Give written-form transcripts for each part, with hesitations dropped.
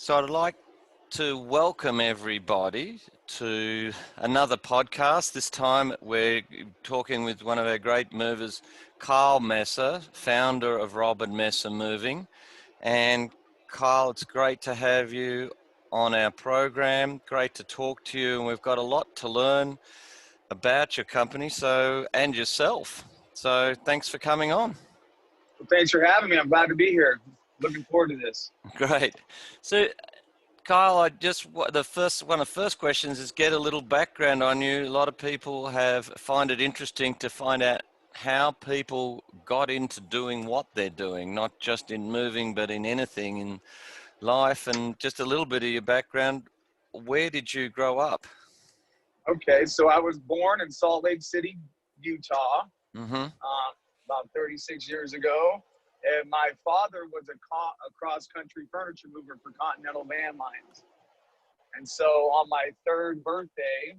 So I'd like to welcome everybody to another podcast. This time we're talking with one of our great movers, Robb Messer, founder of Robb Messer Moving. And Kyle, it's great to have you on our program. Great to talk to you, and we've got a lot to learn about your company and yourself. So thanks for coming on. Well, thanks for having me. I'm glad to be here. Looking forward to this. Great. So Kyle, one of the first questions is get a little background on you. A lot of people find it interesting to find out how people got into doing what they're doing, not just in moving, but in anything in life. And just a little bit of your background. Where did you grow up? Okay, so I was born in Salt Lake City, Utah, Mm-hmm. about 36 years ago. And my father was a cross-country furniture mover for Continental Van Lines. And so on my third birthday,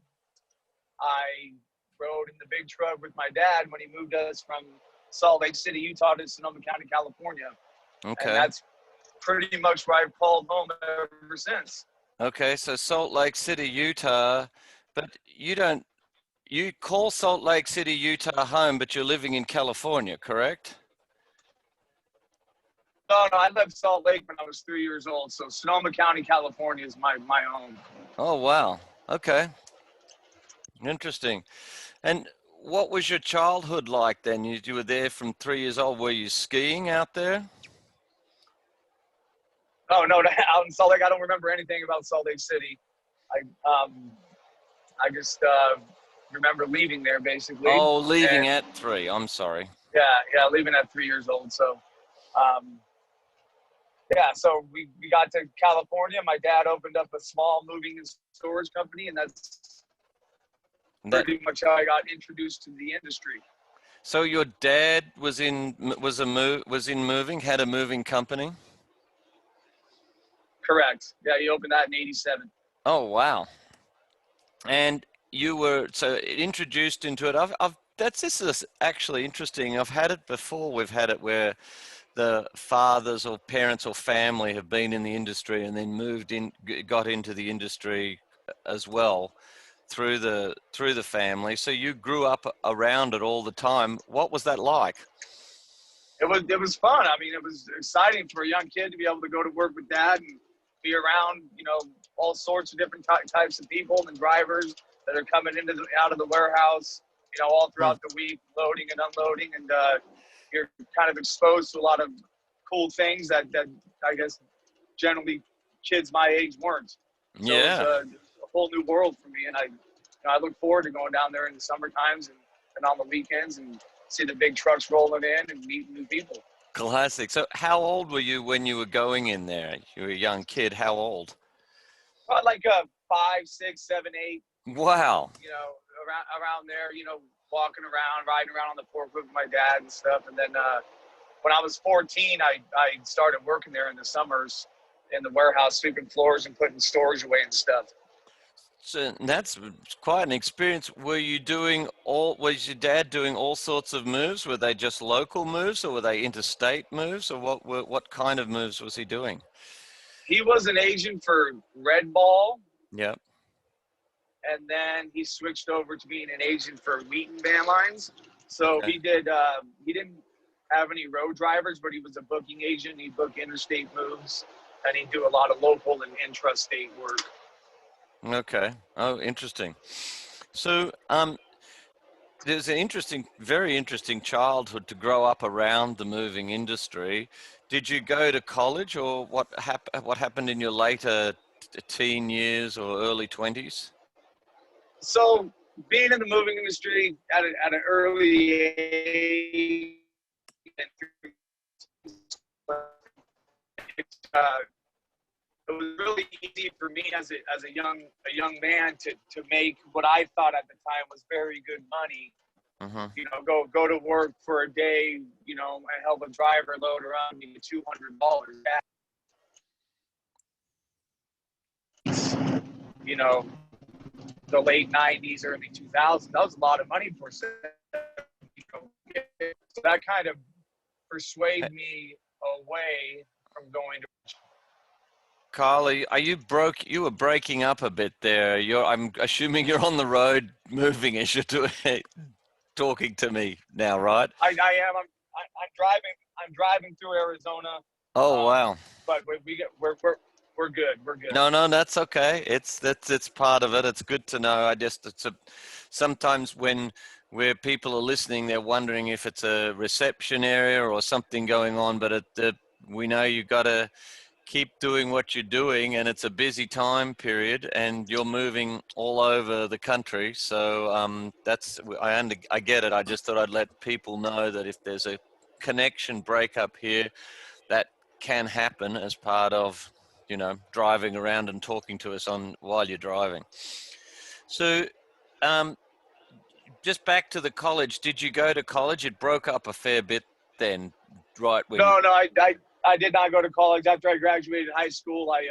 I rode in the big truck with my dad when he moved us from Salt Lake City, Utah to Sonoma County, California. Okay. And that's pretty much where I've called home ever since. Okay, so Salt Lake City, Utah, but you call Salt Lake City, Utah home, but you're living in California, correct? No, I left Salt Lake when I was 3 years old. So Sonoma County, California is my home. Oh, wow. Okay. Interesting. And what was your childhood like then? You were there from 3 years old. Were you skiing out there? Oh, no, out in Salt Lake, I don't remember anything about Salt Lake City. I just remember leaving there, basically. Oh, leaving at 3. I'm sorry. Yeah, leaving at 3 years old. So, so we got to California. My dad opened up a small moving and storage company, and that's pretty much how I got introduced to the industry. So your dad was in moving, had a moving company? Correct. Yeah, he opened that in '87. Oh, wow. And you were introduced into it. This is actually interesting. I've had it before. We've had it where the fathers or parents or family have been in the industry and then got into the industry as well through the family. So you grew up around it all the time. What was that like? It was fun. I mean, it was exciting for a young kid to be able to go to work with dad and be around, all sorts of different types of people and drivers that are coming out of the warehouse, all throughout the week, loading and unloading. And you're kind of exposed to a lot of cool things that I guess generally kids my age weren't. So Yeah. It's a whole new world for me. And I look forward to going down there in the summer times and on the weekends and see the big trucks rolling in and meeting new people. Classic. So how old were you when you were going in there? You were a young kid. How old? Probably like 5, 6, 7, 8. Wow. Around there, walking around, riding around on the forklift with my dad and stuff. And then when I was 14, I started working there in the summers in the warehouse, sweeping floors and putting storage away and stuff. So that's quite an experience. Was your dad doing all sorts of moves? Were they just local moves or were they interstate moves, or what kind of moves was he doing? He was an agent for Red Ball. Yep. And then he switched over to being an agent for Wheaton Van Lines. So Okay. he didn't have any road drivers, but he was a booking agent. He'd book interstate moves and he'd do a lot of local and intrastate work. Okay. Oh, interesting. So, there's an very interesting childhood to grow up around the moving industry. Did you go to college, or what happened in your later teen years or early 20s? So being in the moving industry at an early age, it was really easy for me as a young man to make what I thought at the time was very good money. Mm-hmm. Go to work for a day, and help a driver load around me $200. The late '90s, early 2000s. That was a lot of money for a so that kind of persuaded me away from going to. Kylie, you were breaking up a bit there. I'm assuming you're on the road moving as you're doing, talking to me now, right? I am. I'm driving. I'm driving through Arizona. Oh, Um, wow. but we're good. We're good. No, no, that's okay. It's part of it. It's good to know. Sometimes where people are listening, they're wondering if it's a reception area or something going on, but we know you got to keep doing what you're doing, and it's a busy time period, and you're moving all over the country. So I get it. I just thought I'd let people know that if there's a connection breakup here, that can happen as part of driving around and talking to us on while you're driving. So um, just back to the college. Did you go to college? It broke up a fair bit then, right when you. No, I did not go to college. After I graduated high school, I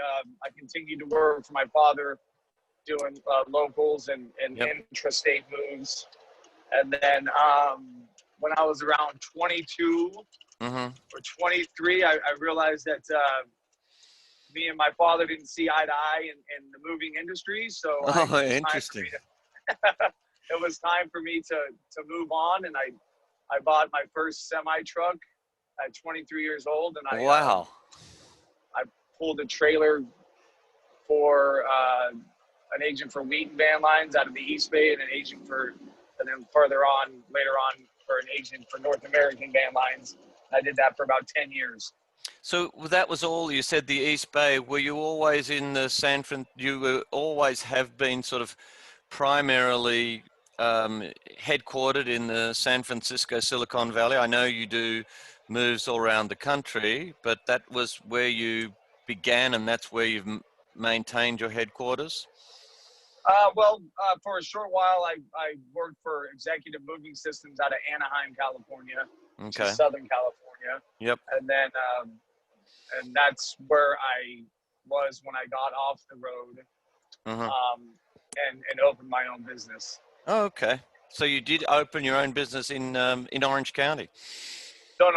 continued to work for my father, doing locals and Yep. intrastate moves. And then when I was around 22 Mm-hmm. or 23, I realized that me and my father didn't see eye to eye in the moving industry. So Oh, it was time for interesting. me to it was time for me to move on, and I bought my first semi truck at 23 years old, and Wow. I pulled a trailer for an agent for Wheaton Van Lines out of the East Bay, and and then further on, later on, for an agent for North American Van Lines. I did that for about 10 years. So that was all you said, the East Bay. Were you always in the you were always have been sort of primarily headquartered in the San Francisco Silicon Valley? I know you do moves all around the country, but that was where you began, and that's where you've maintained your headquarters? For a short while, I worked for Executive Moving Systems out of Anaheim, California, which is Okay. Southern California. Yep. And then, and that's where I was when I got off the road, Uh-huh. and opened my own business. Oh, okay. So you did open your own business in Orange County? No.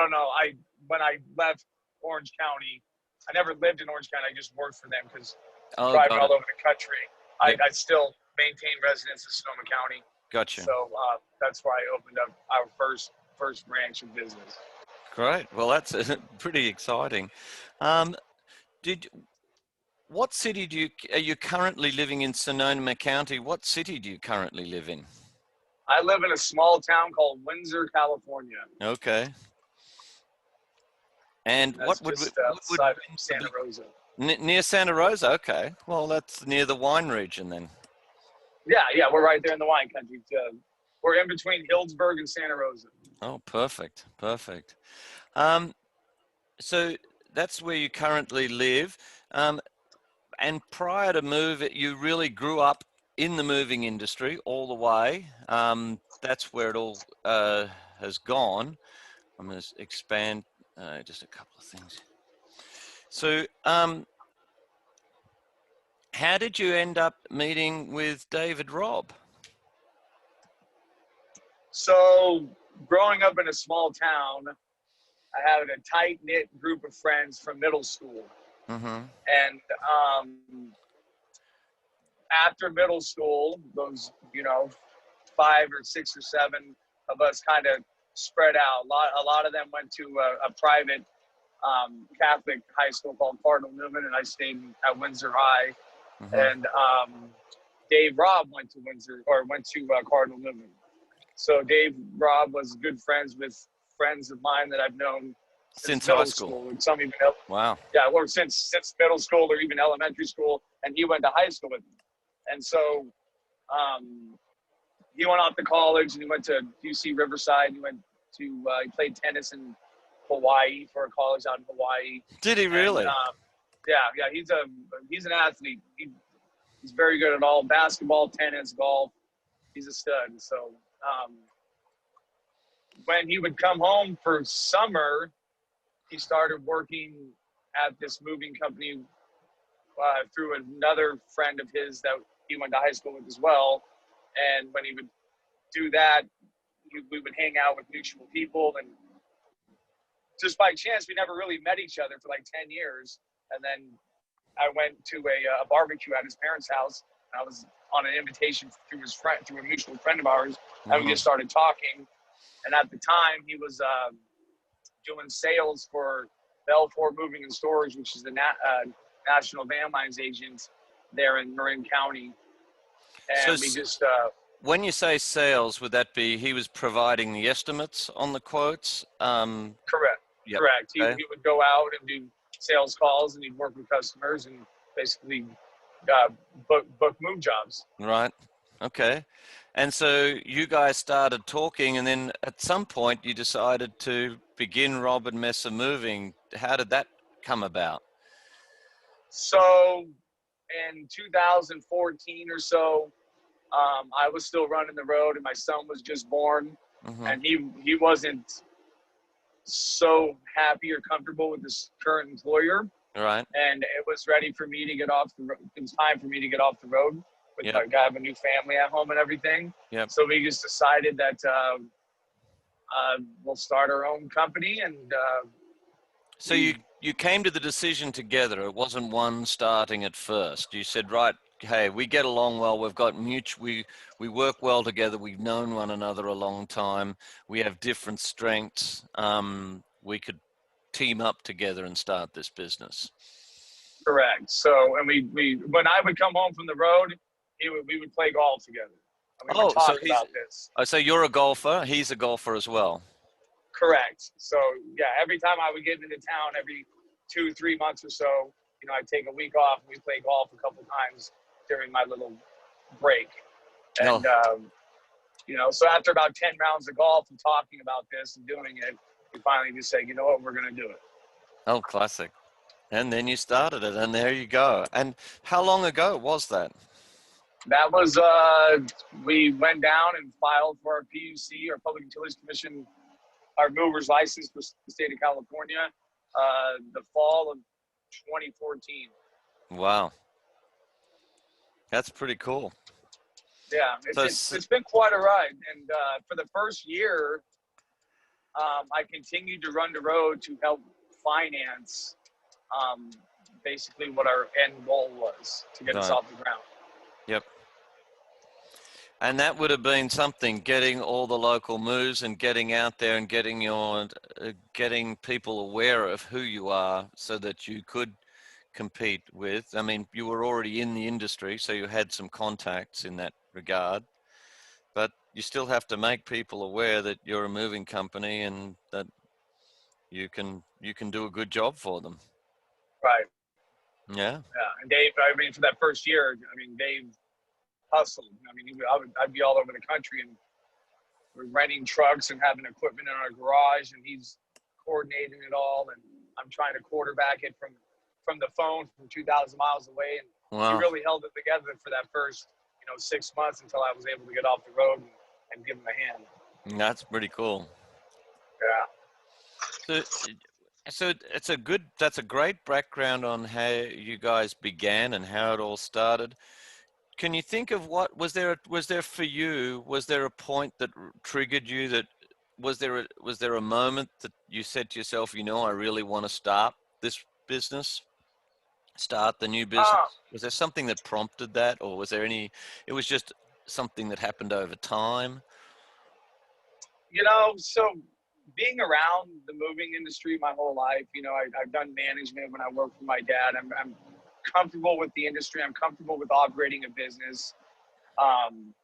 When I left Orange County, I never lived in Orange County. I just worked for them because Oh, driving got all it. over the country, Yep. I still maintain residence in Sonoma County. Gotcha. So that's where I opened up our first branch of business. Great. Well, that's pretty exciting. Um, did What city are you currently living in? Sonoma County. What city do you currently live in? I live in a small town called Windsor, California. Okay. And That's just what would outside of Windsor Santa be? Rosa. Near Santa Rosa? Okay. Well, that's near the wine region then. Yeah, we're right there in the wine country. We're in between Hillsburg and Santa Rosa. Oh, perfect. Perfect. Um, so that's where you currently live. Um, and prior to move, you really grew up in the moving industry all the way. That's where it all has gone. I'm going to expand just a couple of things. So, how did you end up meeting with David Robb? So, growing up in a small town, I had a tight knit group of friends from middle school. Mm-hmm. And after middle school, those, 5 or 6 or 7 of us kind of spread out. A lot of them went to a private Catholic high school called Cardinal Newman, and I stayed at Windsor High. Mm-hmm. And Dave Robb went to Cardinal Newman. So Dave Robb was good friends with friends of mine that I've known since Since high middle school. school, and some even Wow. or since middle school or even elementary school. And he went to high school with me, and so he went off to college and he went to UC Riverside. He played tennis in Hawaii for a college out in Hawaii. Did he And really? yeah, he's an athlete. He's very good at all basketball, tennis, golf. He's a stud. So when he would come home for summer, he started working at this moving company through another friend of his that he went to high school with as well. And when he would do that, we would hang out with mutual people. And just by chance, we never really met each other for like 10 years. And then I went to a barbecue at his parents' house. And I was on an invitation through his friend, through a mutual friend of ours, and we just started talking. And at the time, he was doing sales for Belfour Moving and Storage, which is the national van lines agent there in Marin County. And So we just when you say sales, would that be he was providing the estimates on the quotes? correct, Yep. correct. Okay. He would go out and do sales calls, and he'd work with customers and basically book move jobs. Right. Okay. And so you guys started talking, and then at some point you decided to begin Robb Messer Moving. How did that come about? So in 2014 or so, I was still running the road, and my son was just born, Mm-hmm. and he wasn't so happy or comfortable with his current employer, Right. and it was ready for me to get off the road. It was time for me to get off the road with Yep. like I have a new family at home and everything. Yep. So we just decided that we'll start our own company, and So you came to the decision together. It wasn't one starting at first. You said, right, hey, we get along well. We've got we work well together. We've known one another a long time. We have different strengths. We could team up together and start this business. correct. So and we when I would come home from the road, we would play golf together, and we would Oh, so talk about this. so you're a golfer. He's a golfer as well. Correct. So yeah, every time I would get into town, every 2-3 months or so, I'd take a week off and we play golf a couple times during my little break. And Oh, so after about 10 rounds of golf and talking about this and doing it, we finally just say, you know what, we're gonna do it. oh, classic. And then you started it, and there you go. And how long ago was that? That was we went down and filed for our PUC, our Public Utilities Commission, our mover's license for the state of California, the fall of 2014. Wow, that's pretty cool. Yeah, So, it's been quite a ride. And for the first year, I continued to run the road to help finance basically what our end goal was to get us right. off the ground. Yep. And that would have been something, getting all the local moves and getting out there and getting people aware of who you are so that you could compete with. I mean, you were already in the industry, so you had some contacts in that regard, but you still have to make people aware that you're a moving company and that you can do a good job for them. Right. Yeah. Yeah. And Dave, I mean, for that first year, I mean, Dave hustled. I mean, I'd be all over the country, and we're renting trucks and having equipment in our garage, and he's coordinating it all, and I'm trying to quarterback it from the phone from 2,000 miles away. And he Wow. really held it together for that first 6 months until I was able to get off the road and give him a hand. That's pretty cool. Yeah. So that's a great background on how you guys began and how it all started. Can you think of what was there for you? Was there a point that triggered you? That was there a moment that you said to yourself, I really want to start this business, start the new business? Uh, Was there something that prompted that, or was there any? It was just something that happened over time. so being around the moving industry my whole life, I've done management when I worked for my dad. I'm comfortable with the industry. I'm comfortable with operating a business. And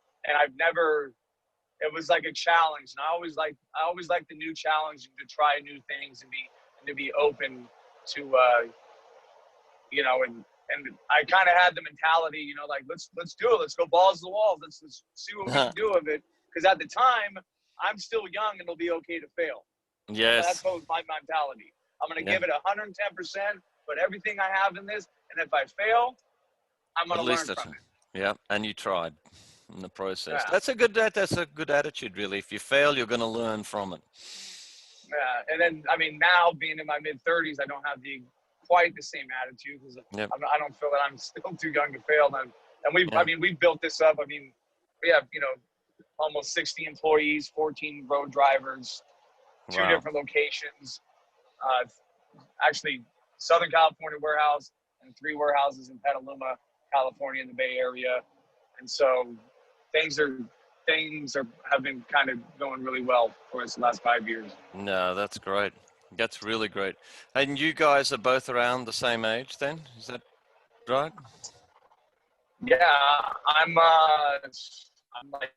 it was like a challenge. And I always like the new challenge and to try new things and to be open to, and I kind of had the mentality, like, let's do it. Let's go balls to the wall. Let's see what we can do with it. Because at the time, I'm still young and it'll be okay to fail. That's Yes. what was my mentality. I'm going to Yeah. give it 110%, put everything I have in this. And if I fail, I'm going At to learn least that's from it. yeah, and you tried in the process. Yeah. That's a good attitude, really. If you fail, you're going to learn from it. Yeah. And then, I mean, now being in my mid 30s, I don't have quite the same attitude because Yep. I don't feel that I'm still too young to fail. And Yeah. we built this up. I mean, we have, almost 60 employees, 14 road drivers, two Wow. different locations. Actually, Southern California warehouse, and 3 warehouses in Petaluma, California, in the Bay Area. And so things have been kind of going really well for us the last 5 years. No, that's great. That's really great. And you guys are both around the same age then? Is that right? Yeah, I'm like,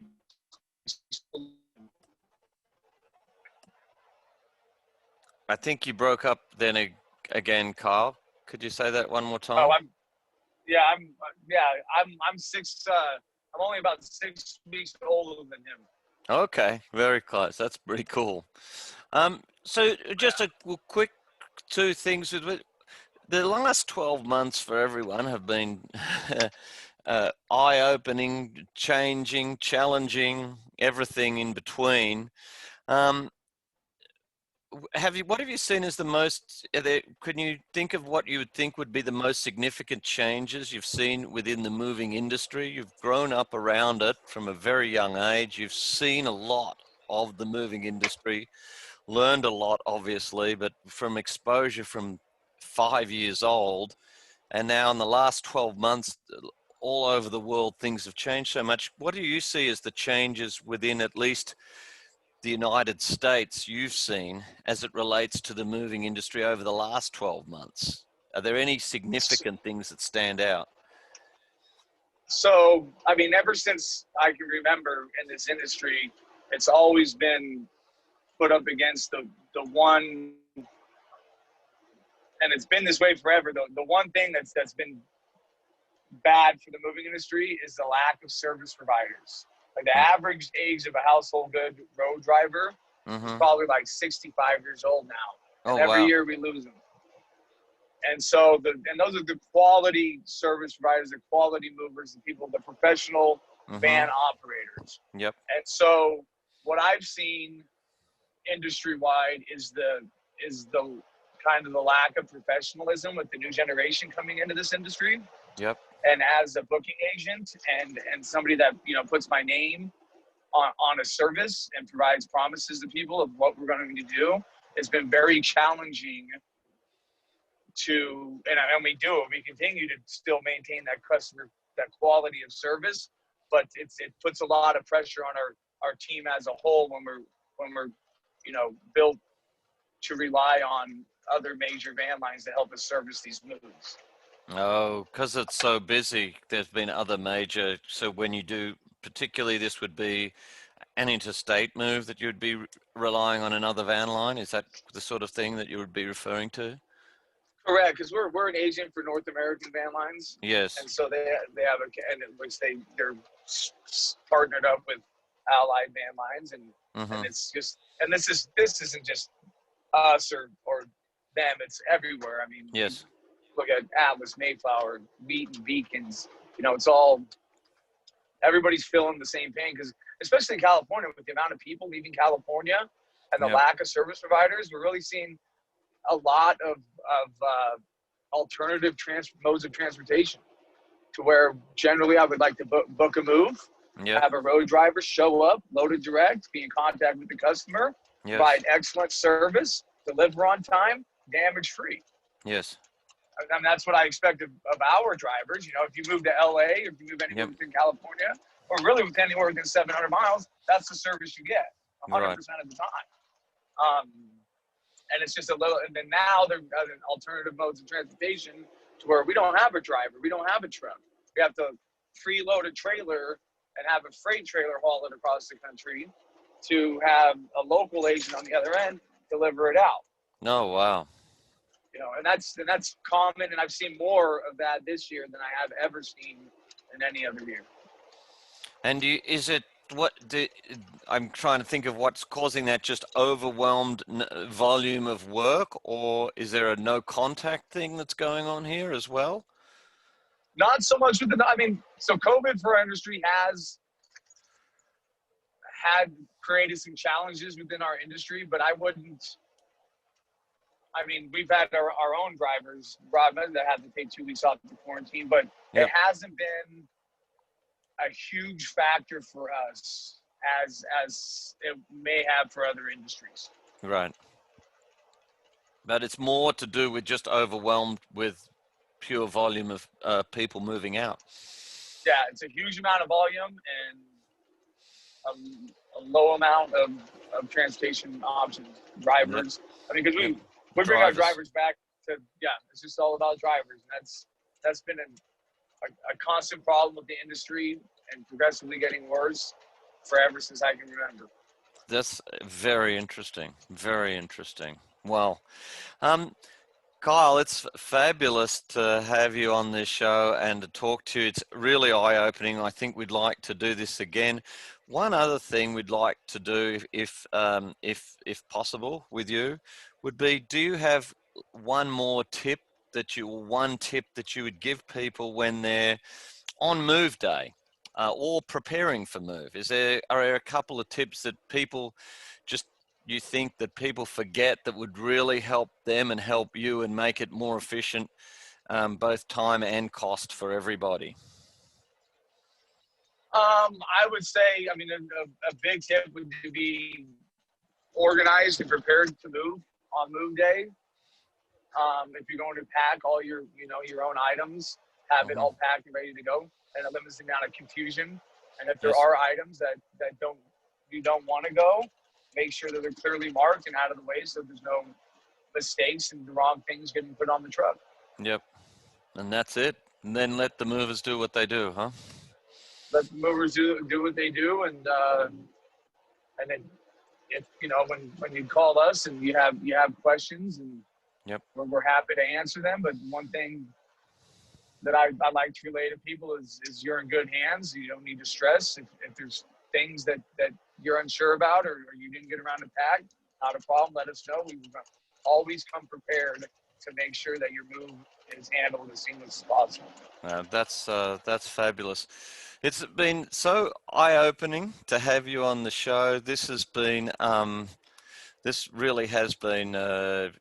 I think you broke up then again, Kyle. Could you say that one more oh, time? I'm six. I'm only about 6 weeks older than him. Okay, very close. That's pretty cool. So just a quick two things with it. The last 12 months for everyone have been eye-opening, changing, challenging, everything in between. Um, what have you seen as the most, can you think of what you would think would be the most significant changes you've seen within the moving industry? You've grown up around it from a very young age. You've seen a lot of the moving industry, learned a lot, obviously, but from exposure from 5 years old, and now in the last 12 months, all over the world, things have changed so much. What do you see as the changes within at least the United States you've seen as it relates to the moving industry over the last 12 months? Are there any significant things that stand out? So, I mean, ever since I can remember in this industry, it's always been put up against the one, and it's been this way forever. The one thing that's been bad for the moving industry is the lack of service providers. Like the average age of a household good road driver is Mm-hmm. probably like 65 years old now, and Oh, every wow. year we lose them. And so those are the quality service providers, the quality movers, the people, the professional van Mm-hmm. operators. Yep. And so what I've seen industry wide is the kind of the lack of professionalism with the new generation coming into this industry. Yep. And as a booking agent and somebody that puts my name on a service and provides promises to people of what we're going to do, it's been very challenging to, and we continue to still maintain that quality of service, but it puts a lot of pressure on our team as a whole when we're built to rely on other major van lines to help us service these moves. Oh, because it's so busy, there's been other major. So when you do, particularly this would be an interstate move that you'd be relying on another van line. Is that the sort of thing that you would be referring to? Correct, because we're an agent for North American van lines, Yes. and so they have and in which they're partnered up with allied van lines, and Mm-hmm. it's just, and this isn't just us or them, it's everywhere. I mean, you Yes. look at Atlas, Mayflower, Wheaton, Beacons, it's all, everybody's feeling the same pain, because especially in California, with the amount of people leaving California and the Yep. lack of service providers, we're really seeing a lot of alternative modes of transportation, to where generally I would like to book a move, Yep. have a road driver show up, loaded direct, be in contact with the customer, Yes. provide excellent service, deliver on time, damage free. Yes. I mean, that's what I expect of our drivers. If you move to LA, or if you move anywhere Yep. within California, or really with anywhere within 700 miles, that's the service you get 100% Right. of the time. And it's just a little, and then now they're alternative modes of transportation, to where we don't have a driver, we don't have a truck. We have to freeload a trailer and have a freight trailer haul it across the country to have a local agent on the other end deliver it out. Oh, wow. And that's common, and I've seen more of that this year than I have ever seen in any other year. And is it I'm trying to think of what's causing that, just overwhelmed volume of work, or is there a no contact thing that's going on here as well? Not so much with so COVID for our industry has had created some challenges within our industry, but we've had our own drivers, Robb Messer, that had to take 2 weeks off to quarantine, but Yep. it hasn't been a huge factor for us as it may have for other industries. Right. But it's more to do with just overwhelmed with pure volume of people moving out. Yeah, it's a huge amount of volume and a low amount of transportation options, Yep. drivers. I mean, because Yep. we bring our Drivers. drivers back to, yeah, it's just all about drivers. And that's been a constant problem with the industry and progressively getting worse forever since I can remember. That's very interesting. Very interesting. Well, um, Kyle, it's fabulous to have you on this show and to talk to you. It's really eye-opening. I think we'd like to do this again. One other thing we'd like to do, if possible, with you, would be: do you have one tip that you would give people when they're on move day, or preparing for move? Are there a couple of tips that people just you think that people forget that would really help them and help you and make it more efficient, both time and cost for everybody? I would say, I mean, a big tip would be organized and prepared to move on move day. If you're going to pack all your own items, have it Hmm. all packed and ready to go, and it limits the amount of confusion. And if there Yes. are items that you don't want to go, make sure that they're clearly marked and out of the way, so there's no mistakes and the wrong things getting put on the truck. Yep. And that's it. And then let the movers do what they do, huh? Let the movers do what they do, and then if when you call us and you have questions, and Yep. we're happy to answer them. But one thing that I like to relay to people is you're in good hands. You don't need to stress. If there's things that you're unsure about, or you didn't get around to pack, not a problem. Let us know. We always come prepared to make sure that your move is handled as seamless as possible. That's fabulous. It's been so eye-opening to have you on the show. This really has been a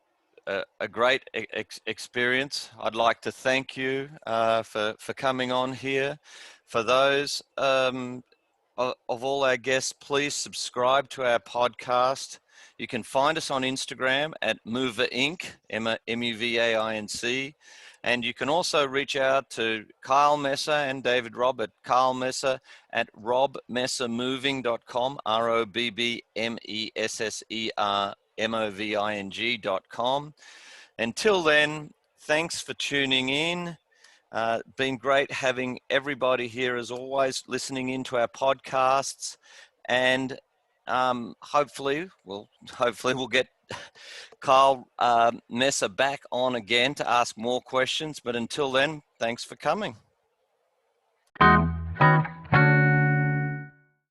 great experience. I'd like to thank you for coming on here. For those of all our guests, please subscribe to our podcast. You can find us on Instagram at Mover Inc., Muvainc. And you can also reach out to Kyle Messer and David Robb at Kyle Messer at robbmessermoving.com, robbmessermoving.com. Until then, thanks for tuning in. Been great having everybody here as always, listening into our podcasts, and hopefully we'll get Kyle Messer back on again to ask more questions. But until then, thanks for coming.